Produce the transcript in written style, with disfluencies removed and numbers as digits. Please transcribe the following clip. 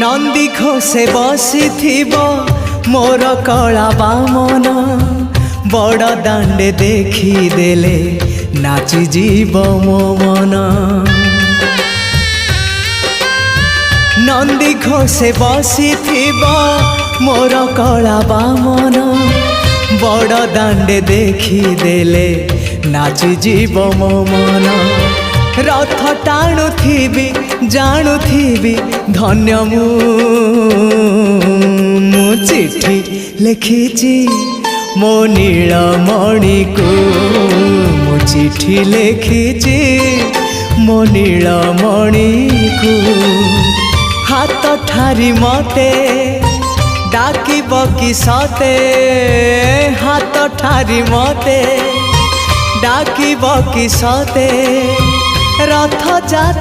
नंदी घोषे बसी मोर कला बामन बड़ दांडे देखी देले नाची जीव मो मन। नंदी घोषे बसी मोर कला बामन बड़ दांडे देखी देले नाची जीव मो मन। रथ टाणुथिबी जाणुथिबी धन्य मु चिट्ठी लिखिची मो नीलमणि को मु चिट्ठी लिखिची मो नीलमणि को। हाथ ठारी मते डाकिब कि सते हाथ ठारी मते डाकिब कि सते रथ जा